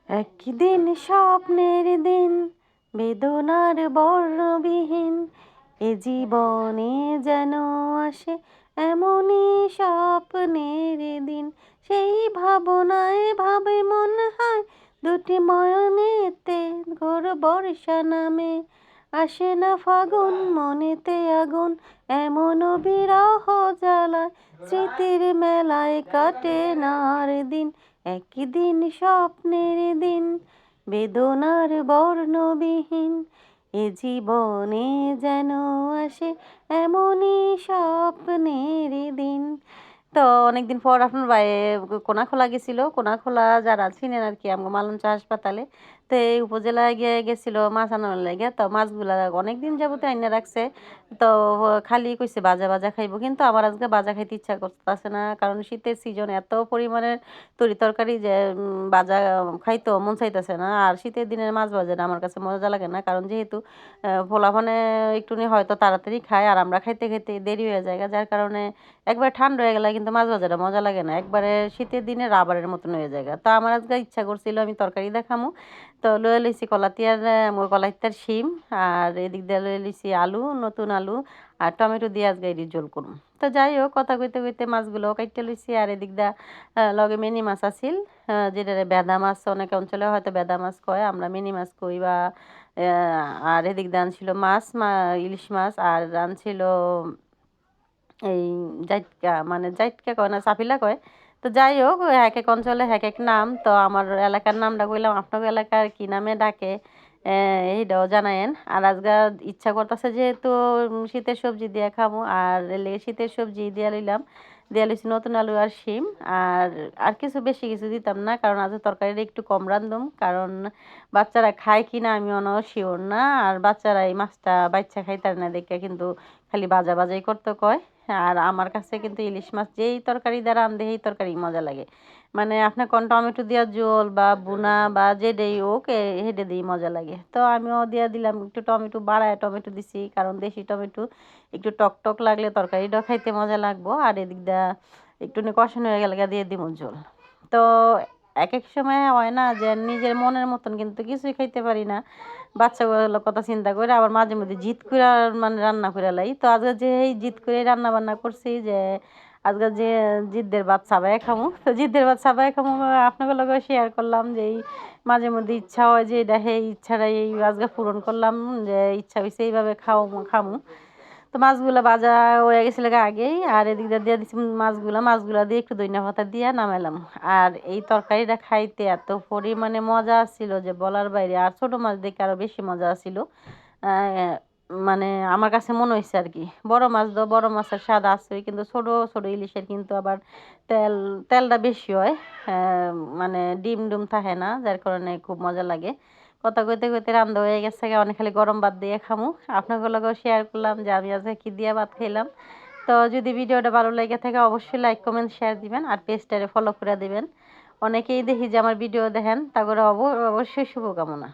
একদিন স্বপ্নের দিন, বেদনার বর্ণবিহীন, এ জীবনে যেন আসে এমনই স্বপ্নের দিন। সেই ভাবনায় ভাবে মন হয় দুটি নয়নেতে ঘোর বর্ষা নামে। আসে না ফাগুন, মনেতে আগুন, এমন বিরহ জ্বালায়, স্মৃতির মেলায় কাটে না আর দিন। একদিন স্বপ্নের দিন, বেদনার বর্ণবিহীন, এ জীবনে যেন আসে এমনই স্বপ্নের দিন। তো অনেকদিন পর আপনার ভাই কোনাখোলা গেছিল। কোনাখোলা যারা চিনেন আর কি, আমগো মালঞ্চ হাসপাতালে, তো এই উপজেলায় গেছিল মাছ আনার লাগে। তো মাছগুলা অনেকদিন যাবত আইনা রাখছে। তো খালি কইছে বাজা বাজা খাইবো, কিন্তু আমার আজকে বাজা খাইতে ইচ্ছা করতেছে না, কারণ শীতের সিজন এত পরিমাণে তরি তরকারি যে বাজা খাইতো মন চাইতেছে না। আর শীতের দিনের মাছ ভাজাটা আমার কাছে মজা লাগে না, কারণ যেহেতু পোলাপানে একটুনি হয়তো তাড়াতাড়ি খায়, আর আমরা খাইতে খাইতে দেরি হয়ে যায়, যার কারণে একবার ঠান্ডা হয়ে গেলে কিন্তু মাছ ভাজাটা মজা লাগে না, একবারে শীতের দিনে রাবারের মতন হয়ে যায়। তো আমার আজকে ইচ্ছা করছিল আমি তরকারি দেখামু। তো লয়ে লইছি কলাতিয়ার কলাইতার শিম, আর এদিক দিয়ে লয়ে লইছি আলু, নতুন আলু আর টমেটো দিয়ে আজকে এটি ঝোল করুম। তো যাই হোক, কথা কইতে কইতে মাছগুলো কাইটে লইছি। আর এদিক দা লগে মিনি মাছ আছিল, যেটা বেদা মাছ অনেক অঞ্চলে হয়তো বেদা মাছ কয়, আমরা মিনি মাছ কই বা আর এদিক দিয়ে আনছিল মাছ, ইলিশ মাছ, আর আনছিল এই জাইটকা, মানে জাইটকা কয় না চাপিলা কয়। তো যাই হোক, এক এক অঞ্চলে এক এক নাম। তো আমার এলাকার নামটা কইলাম, আপনাদের এলাকার কি নামে ডাকে এইটাও জানায়েন। আর আজকে ইচ্ছা করতেছে যেহেতু শীতের সবজি দিয়ে খাবো, আর শীতের সবজি দিয়ে লইলাম, দিয়ে লইছি নতুন আলু আর শিম। আর আর কিছু বেশি কিছু দিতাম না, কারণ আজ তরকারিটা একটু কম রান্ধুম, কারণ বাচ্চারা খায় কি না আমি অন শিওর না। আর বাচ্চারা এই মাছটা বাচ্চা খাইতার না দেখে কিন্তু খালি বাজা বাজাই করতে কয়। আর আমার কাছে কিন্তু ইলিশ মাছ যেই তরকারি দ্বারা রান্ধে সেই তরকারি মজা লাগে, মানে আপনার কোন টমেটো দিয়া ঝোল বা বুনা বা যেটাই হোক হেডে দিই মজা লাগে। তো আমিও দিয়া দিলাম, একটু টমেটো বাড়ায় টমেটো দিছি, কারণ দেশি টমেটো একটু টক টক লাগলে তরকারিটাও খাইতে মজা লাগবো। আর এদিক দা একটু কষানো হয়ে গেলে দিয়ে দিব ঝোল। তো এক এক সময় হয় না যে নিজের মনের মতন কিন্তু কিছুই খাইতে পারি না, বাচ্চাগুলোর কথা চিন্তা করে আবার মাঝে মধ্যে জিদ করে মানে রান্না করে লাই। তো আজকে যে এই জিদ করে রান্না বান্না করছি যে আজকে যে জিদ্দের ভাত চাবাই খামু, তো জিদ্দের ভাত চাবাই খামু আপনাদের লগে শেয়ার করলাম যে এই মাঝে মধ্যে ইচ্ছা হয় যে এটা এই ইচ্ছাটা এই আজকে পূরণ করলাম, যে ইচ্ছা হয়েছে এইভাবে খামু। তো মাছগুলা ভাজা হয়ে গেছিল আগেই, আর এদিক দিয়ে দিচ্ছি মাছগুলা দিয়ে একটু ধনিয়া পাতা দিয়ে নামাইলাম। আর এই তরকারিটা খাইতে এত পরিমাণে মজা ছিল যে বলার বাইরে। আর ছোট মাছ দেখে আরো বেশি মজা ছিল। মানে আমার কাছে মনে হয়েছে আর কি, বড় মাছের স্বাদ আছে, কিন্তু ছোট ছোট ইলিশের কিন্তু আবার তেল তেলটা বেশি হয়। মানে ডিম ডুম থাকে না, যার কারণে খুব মজা লাগে। কথা কইতে কইতে রান্না হয়ে গেছে, অনেক খালি গরম ভাত দিয়ে খামু। আপনাদের লগেও শেয়ার করলাম যে আমি আজকে কি দিয়ে ভাত খাইলাম। তো যদি ভিডিওটা ভালো লেগে থাকে অবশ্যই লাইক কমেন্ট শেয়ার দিবেন, আর পেজটারে ফলো করে দিবেন। অনেকেই দেখি যে আমার ভিডিও দেখেন, তা করে অবশ্যই শুভকামনা।